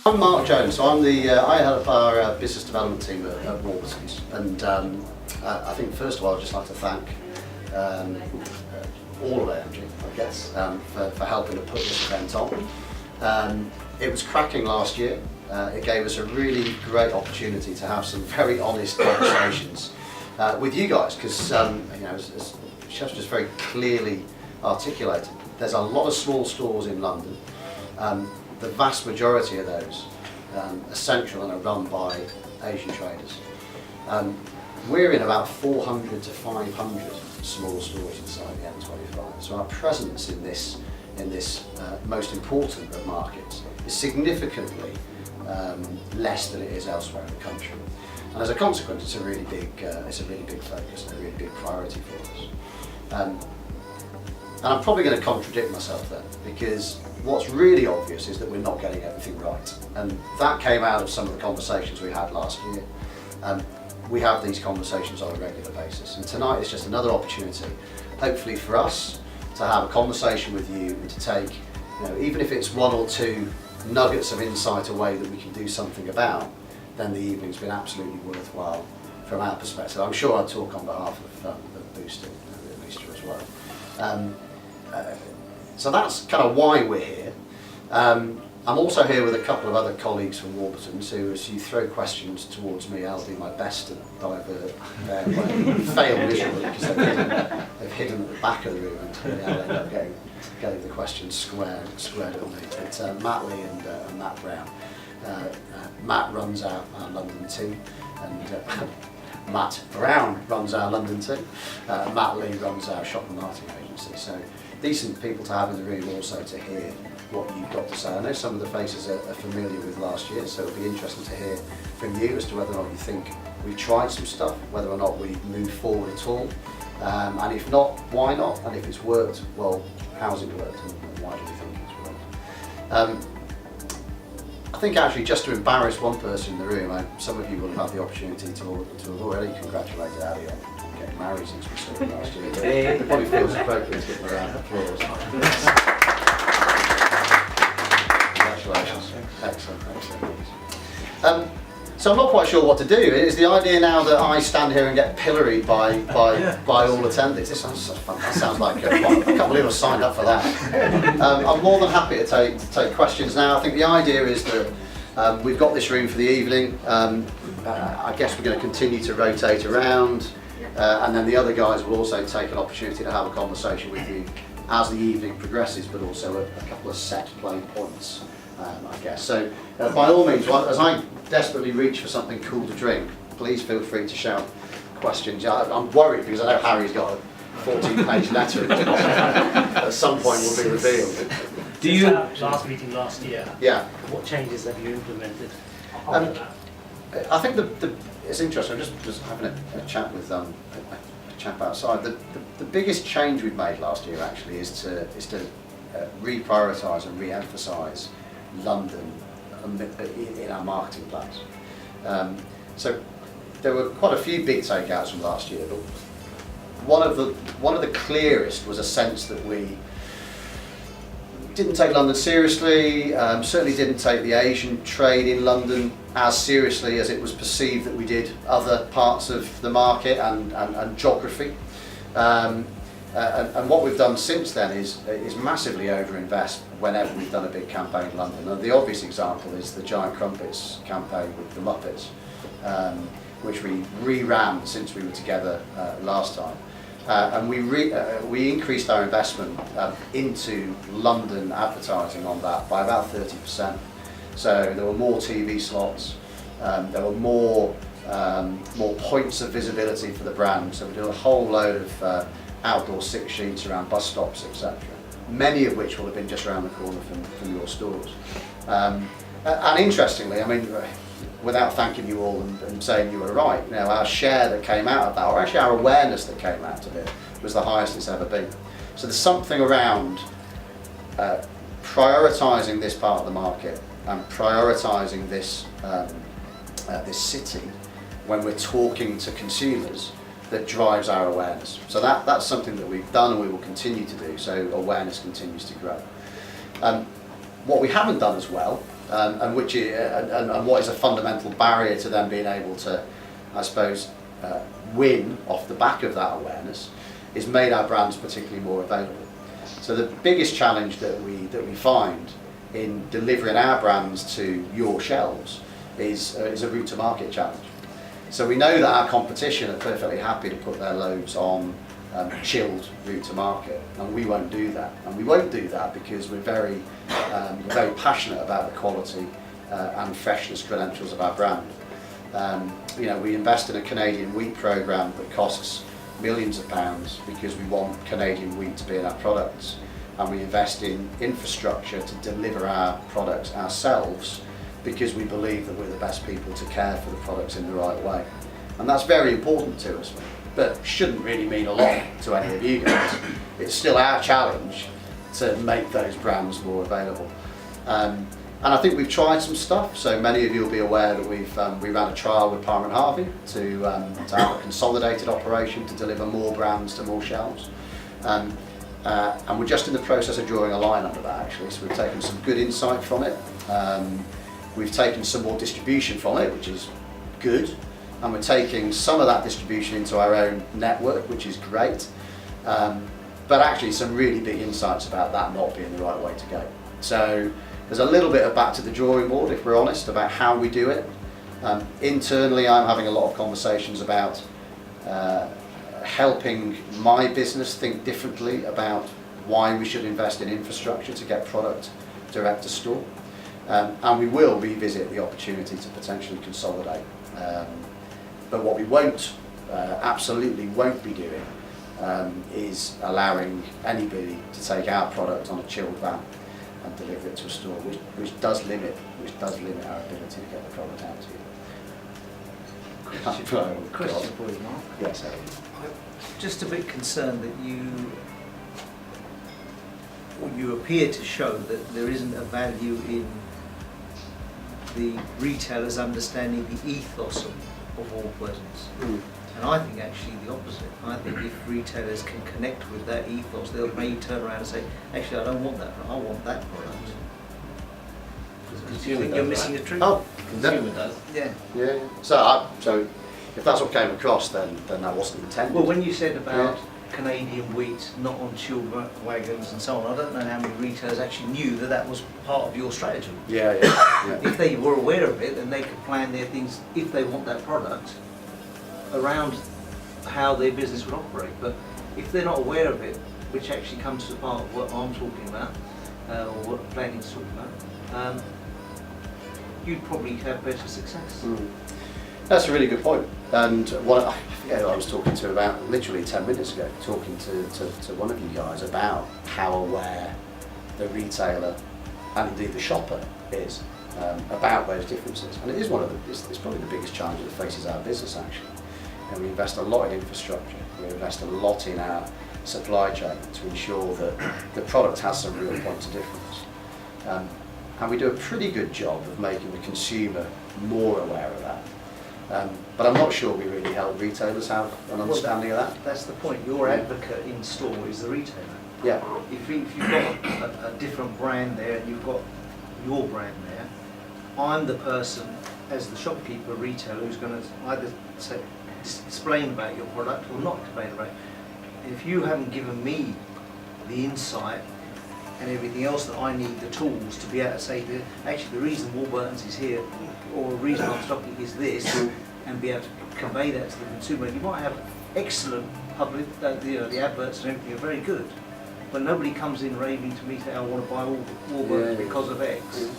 I'm Mark Jones, so I'm the I help our business development team at Warburtons, and I think first of all I'd just like to thank all of AMG, I guess, for helping to put this event on. It was cracking last year. It gave us a really great opportunity to have some very honest conversations with you guys, because you know, as Chef's just very clearly articulated, there's a lot of small stores in London. The vast majority of those are central and are run by Asian traders. We're in about 400 to 500 small stores inside the M25, so our presence in this most important of markets is significantly less than it is elsewhere in the country. And as a consequence, it's a really big focus and a really big priority for us. And I'm probably going to contradict myself then, because what's really obvious is that we're not getting everything right. And that came out of some of the conversations we had last year. We have these conversations on a regular basis, and tonight is just another opportunity, hopefully for us, to have a conversation with you and to take, you know, even if it's one or two nuggets of insight away that we can do something about, then the evening's been absolutely worthwhile from our perspective. I'm sure I'll talk on behalf of Booster as well. So that's kind of why we're here. I'm also here with a couple of other colleagues from Warburtons who, as you throw questions towards me, I'll do my best to divert their way. Fail miserably because they've hidden at the back of the room, and I'll end up getting the questions squared on me. It's Matt Lee and Matt Brown. Matt runs our London team, and Matt Brown runs our London team. Matt Lee runs our shop and marketing agency. So decent people to have in the room also to hear what you've got to say. I know some of the faces are familiar with last year, so it'll be interesting to hear from you as to whether or not you think we've tried some stuff, whether or not we've moved forward at all, and if not, why not? And if it's worked, well, how's it worked, and why do we think it's worked? I think actually, just to embarrass one person in the room, some of you will have had the opportunity to have already congratulated Ali on getting married since we saw him last year. It probably feels appropriate to give him a round of applause. Congratulations. Excellent. So I'm not quite sure what to do. Is the idea now that I stand here and get pilloried by all attendees? This sounds so fun. That sounds like I can't believe I signed up for that. I'm more than happy to take questions now. I think the idea is that we've got this room for the evening. I guess we're going to continue to rotate around, and then the other guys will also take an opportunity to have a conversation with you as the evening progresses, but also a couple of set play points, I guess. So by all means, as I desperately reach for something cool to drink, please feel free to shout questions. I'm worried because I know Harry's got a 14-page letter at some point will be revealed. Do you last meeting last year? Yeah. What changes have you implemented? I think it's interesting. I'm just having a chat with a chap outside. The biggest change we've made last year actually is to reprioritise and re-emphasise London in our marketing plans. So there were quite a few big takeouts from last year, but one of the clearest was a sense that we didn't take London seriously, certainly didn't take the Asian trade in London as seriously as it was perceived that we did other parts of the market and geography. And what we've done since then is massively overinvest whenever we've done a big campaign in London. And the obvious example is the Giant Crumpets campaign with the Muppets, which we re-ran since we were together last time. And we increased our investment into London advertising on that by about 30%. So there were more TV slots, there were more points of visibility for the brand. So we did a whole load of outdoor 6 sheets around bus stops, etc. Many of which will have been just around the corner from your stores. And interestingly, I mean, without thanking you all and saying you were right, you know, our share that came out of that, or actually our awareness that came out of it, was the highest it's ever been. So there's something around prioritising this part of the market and prioritising this city when we're talking to consumers that drives our awareness. So that's something that we've done and we will continue to do, so awareness continues to grow. What we haven't done as well and which and what is a fundamental barrier to them being able to, I suppose, win off the back of that awareness, is made our brands particularly more available. So the biggest challenge that we find in delivering our brands to your shelves is a route to market challenge. So we know that our competition are perfectly happy to put their loaves on chilled route to market, and we won't do that. And we won't do that because we're very passionate about the quality and freshness credentials of our brand. We invest in a Canadian wheat program that costs millions of pounds because we want Canadian wheat to be in our products, and we invest in infrastructure to deliver our products ourselves because we believe that we're the best people to care for the products in the right way. And that's very important to us, but shouldn't really mean a lot to any of you guys. It's still our challenge to make those brands more available. And I think we've tried some stuff, so many of you will be aware that we ran a trial with Parma and Harvey to have a consolidated operation to deliver more brands to more shelves. And we're just in the process of drawing a line under that, actually, so we've taken some good insight from it. We've taken some more distribution from it, which is good, and we're taking some of that distribution into our own network, which is great. But actually some really big insights about that not being the right way to go. So there's a little bit of back to the drawing board, if we're honest, about how we do it. Internally, I'm having a lot of conversations about helping my business think differently about why we should invest in infrastructure to get product direct to store. And we will revisit the opportunity to potentially consolidate. But what we absolutely won't be doing is allowing anybody to take our product on a chilled van and deliver it to a store, which does limit our ability to get the product out to you. Question for you, Mark. Yes, Harry. I'm just a bit concerned that you appear to show that there isn't a value in the retailers understanding the ethos of Warburtons. And I think actually the opposite. I think if retailers can connect with that ethos, they'll maybe turn around and say, actually I don't want that, I want that product. Do you think you're missing a trick? Oh, Consumer does. Yeah. yeah. So if that's what came across, then that wasn't intended. Well, when you said about Canadian wheat not on chilled wagons and so on, I don't know how many retailers actually knew that that was part of your strategy. Yeah. If they were aware of it, then they could plan their things, if they want that product, around how their business would operate. But if they're not aware of it, which actually comes to part of what I'm talking about, or what planning's talking about, you'd probably have better success. That's a really good point. And I forget who I was talking to about literally 10 minutes ago, talking to one of you guys about how aware the retailer and indeed the shopper is about those differences. And it is it's probably the biggest challenge that faces our business, actually. And we invest a lot in infrastructure, we invest a lot in our supply chain to ensure that the product has some real points of difference. And we do a pretty good job of making the consumer more aware of that. But I'm not sure we really help retailers have an understanding of that. That's the point. Your advocate in store is the retailer. Yeah. If you've got a different brand there and you've got your brand there, I'm the person as the shopkeeper, retailer, who's going to either say, explain about your product or not explain about it. If you haven't given me the insight and everything else that I need, the tools to be able to say that actually the reason Warburtons is here, or the reason I'm stocking is this, and be able to convey that to the consumer. You might have excellent public, the adverts and everything are very good, but nobody comes in raving to me saying I want to buy Warburtons because of X.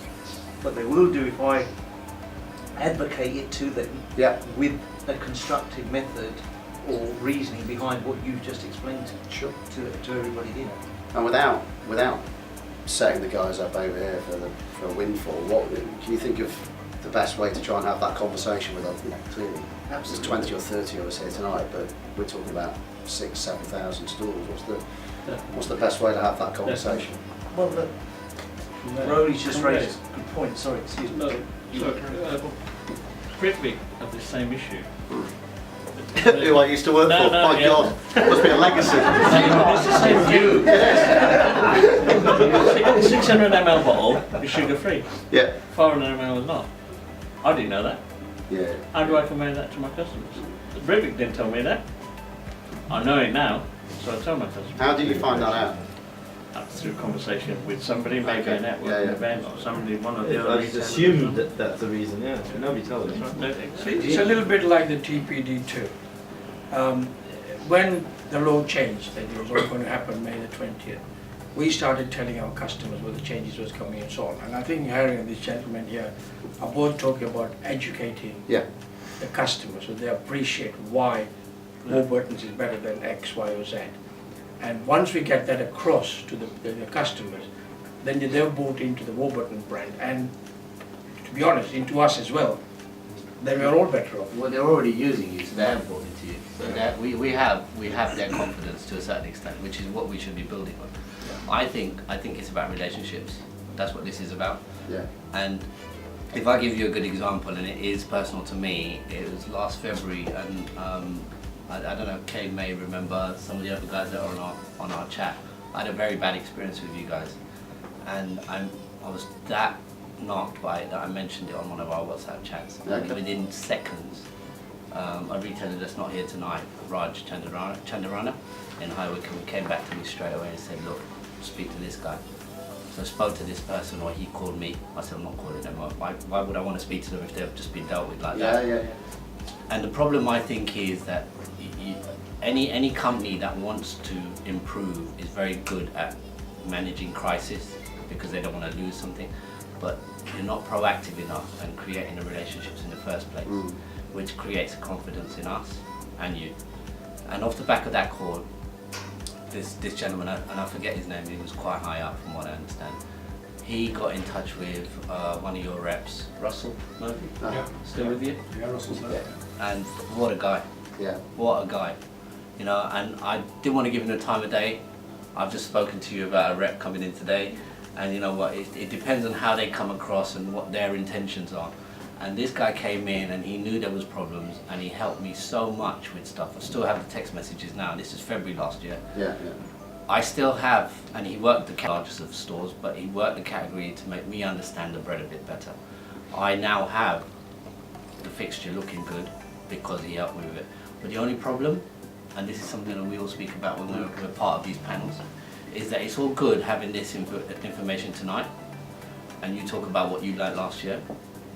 But they will do if I advocate it to them with a constructive method or reasoning behind what you've just explained to everybody here. And without setting the guys up over here for a windfall, what can you think of the best way to try and have that conversation with us? Clearly, there's 20 or 30 of us here tonight, but we're talking about 6,000-7,000 stores. What's the best way to have that conversation? Well, look, Rowley's just raised a good point. Sorry, excuse me. Look, Britvic have the same issue. Who I used to work No, for. no, My yeah. God, must be a legacy. It's the same for you. 600 ml bottle is sugar free. Yeah. 400 ml is not. I didn't know that. Yeah. How do I convey that to my customers? Brevik didn't tell me that. I know it now, so I tell my customers. How did you find that out? Through conversation with somebody, maybe Okay. a networking Yeah, yeah. event or somebody, one of the Yeah, other I just retailers. assumed that that's the reason, yeah. Nobody told us, right? No, It's a little bit like the TPD too. When the law changed, that it was all going to happen May the 20th, we started telling our customers what the changes was coming and so on. And I think Harry and this gentleman here are both talking about educating Yeah. the customers so they appreciate why Warburtons is better than X, Y or Z. And once we get that across to the customers, then they're bought into the Warburton brand and, to be honest, into us as well. Then we're all better off. Well, they're already using you, so they have bought into you. So that we have their confidence to a certain extent, which is what we should be building on. I think it's about relationships. That's what this is about. Yeah. And if I give you a good example, and it is personal to me, it was last February, and I don't know, Kay may remember, some of the other guys that are on our chat. I had a very bad experience with you guys, and I was that knocked by it that I mentioned it on one of our WhatsApp chats. And Okay. within seconds, a retailer that's not here tonight, Raj Chandarana in High Wycombe, came back to me straight away and said, look, speak to this guy. So I spoke to this person, or he called me. I said, I'm not calling them. Why would I want to speak to them if they've just been dealt with like Yeah, that? yeah, And the problem, I think, is that any company that wants to improve is very good at managing crisis because they don't want to lose something, but you're not proactive enough and creating the relationships in the first place, which creates confidence in us and you. And off the back of that call, this gentleman, and I forget his name, he was quite high up from what I understand, he got in touch with one of your reps, Russell Murphy, still with you? Yeah, Russell's yeah. And what a guy. Yeah. What a guy, you know, and I didn't want to give him the time of day. I've just spoken to you about a rep coming in today, and you know what, it depends on how they come across and what their intentions are. And this guy came in and he knew there was problems, and he helped me so much with stuff. I still have the text messages now, and this is February last year. Yeah, yeah. I still have, and he worked the largest of stores, but he worked the category to make me understand the bread a bit better. I now have the fixture looking good because he helped me with it. But the only problem, and this is something that we all speak about when we're part of these panels, is that it's all good having this information tonight, and you talk about what you learned last year.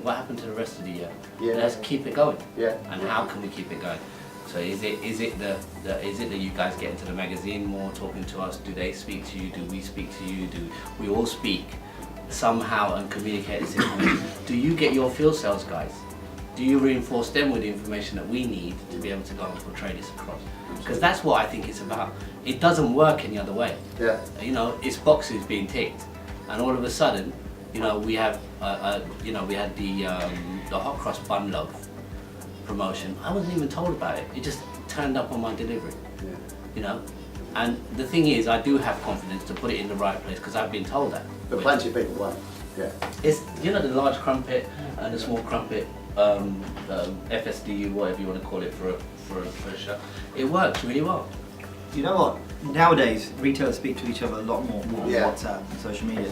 What happened to the rest of the year? Yeah. Let's keep it going. Yeah. And how can we keep it going? So is it that you guys get into the magazine more, talking to us? Do they speak to you? Do we speak to you? Do we all speak somehow and communicate this information? Do you get your field sales guys? Do you reinforce them with the information that we need to be able to go and portray this across? Because that's what I think it's about. It doesn't work any other way. Yeah. You know, it's boxes being ticked, and all of a sudden, you know, we have, we had the hot cross bun love promotion. I wasn't even told about it. It just turned up on my delivery. Yeah. You know, and the thing is, I do have confidence to put it in the right place because I've been told that. But plenty of people won't. Yeah. It's, you know, the large crumpet and the small crumpet, FSDU, whatever you want to call it for a show. It works really well. You know what? Nowadays, retailers speak to each other a lot more on Yeah. WhatsApp and social media.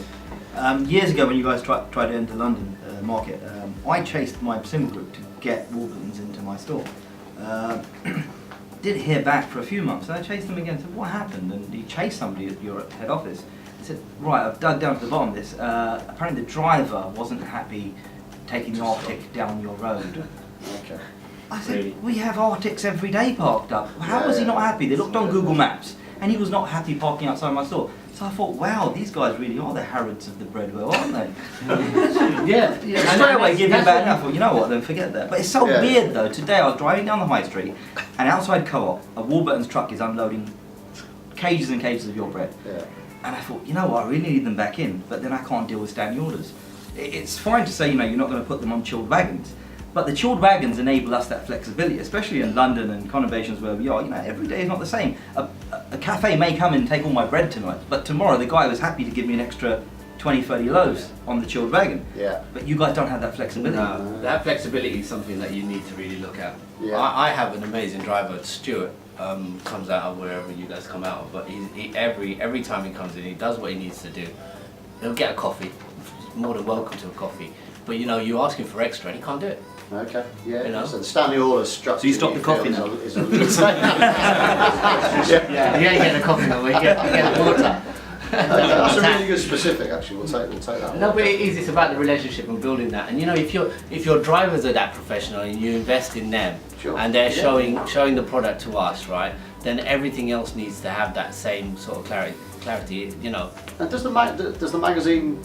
Years ago, when you guys tried to enter the London market, I chased my symbol group to get Warburtons into my store. Didn't hear back for a few months, so I chased them again. Said, what happened? And he chased somebody at your head office. He said, right, I've dug down to the bottom of this. Apparently the driver wasn't happy taking the Arctic down your road. Okay. I said, Really? we have Arctics every day parked up. How Yeah, was he yeah. not happy? They looked on Google Maps and he was not happy parking outside my store. So I thought, wow, these guys really are the Harrods of the bread world, aren't they? Yeah. Straight away give him bad enough. I thought, you know what, then forget that. But it's so Yeah. weird though. Today I was driving down the high street and outside Co-op, a Warburtons truck is unloading cages and cages of your bread. Yeah. And I thought, you know what, I really need them back in, but then I can't deal with standing orders. It's fine to say, you know, you're not going to put them on chilled wagons, but the chilled wagons enable us that flexibility, especially in London and conurbations where we are. You know, every day is not the same. A cafe may come in and take all my bread tonight, but tomorrow the guy was happy to give me an extra 20, 30 loads on the chilled wagon. Yeah. But you guys don't have that flexibility. No, that flexibility is something that you need to really look at. Yeah. I have an amazing driver, Stuart, comes out of wherever you guys come out of, but every time he comes in, he does what he needs to do. He'll get a coffee, more than welcome to a coffee, but you know, you ask him for extra and he can't do it. Okay, yeah. You know? So the standing order structure. So you stop the coffee is now? is Yeah, you ain't getting a coffee no way, you get water. That's a really good specific. Actually, we'll take that. No, one. but it is. It's about the relationship and building that. And you know, if your drivers are that professional and you invest in them, Sure. and they're Yeah. showing the product to us, right? Then everything else needs to have that same sort of clarity. You know. And does the magazine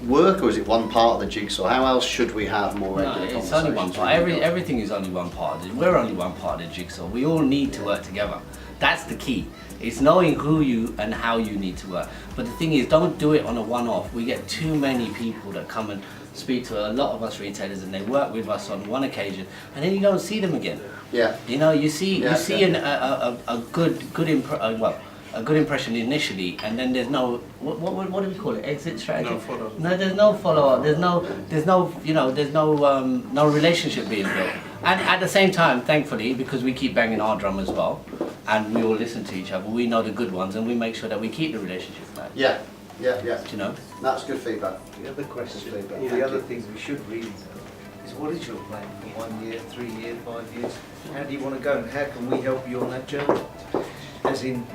work, or is it one part of the jigsaw? How else should we have more No, regular it's only one conversations part. with you? Everything is only one part. We're only one part of the jigsaw. We all need to work together. That's the key. It's knowing who you and how you need to work. But the thing is, don't do it on a one-off. We get too many people that come and speak to a lot of us retailers, and they work with us on one occasion, and then you don't see them again. Yeah. You know, you see Yeah, a good impression initially, and then there's no what do we call it? Exit strategy. No follow-up. No, there's no follow up. There's no relationship being built. And at the same time, thankfully, because we keep banging our drum as well, and we all listen to each other, we know the good ones, and we make sure that we keep the relationship back. Yeah. You know. That's good feedback. The other question, Feedback. the Thank other you. things we should really know is what is your plan for 1 year, 3 years, 5 years? How do you want to go, and how can we help you on that journey? As in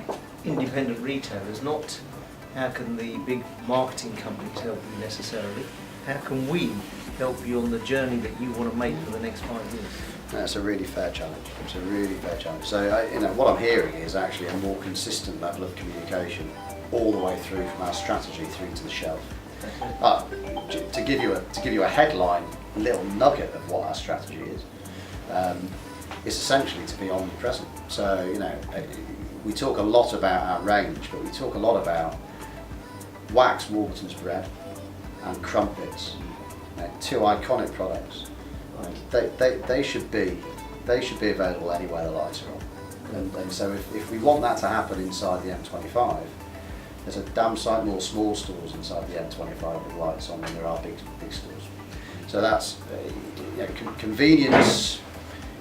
independent retailers, not how can the big marketing companies help you necessarily. How can we help you on the journey that you want to make for the next 5 years? That's a really fair challenge. It's a really fair challenge. So, what I'm hearing is actually a more consistent level of communication all the way through from our strategy through to the shelf. To give you a headline little nugget of what our strategy is, it's essentially to be omnipresent. So, we talk a lot about our range, but we talk a lot about wax Warburtons bread and crumpets, two iconic products. They should be available anywhere the lights are on. And so if we want that to happen inside the M25, there's a damn sight more small stores inside the M25 with lights on than there are big stores. So that's convenience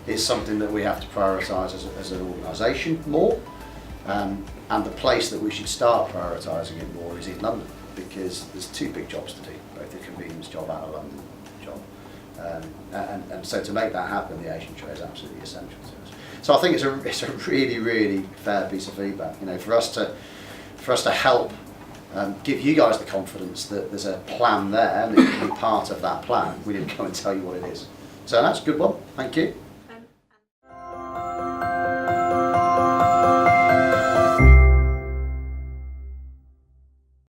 is something that we have to prioritise as an organisation more. And the place that we should start prioritising it more is in London, because there's two big jobs to do, both the convenience job and a London job. And so to make that happen, the Asian trade is absolutely essential to us. So I think it's a really, really fair piece of feedback. For us to help give you guys the confidence that there's a plan there and that you can be part of that plan. We didn't come and tell you what it is. So that's a good one. Thank you.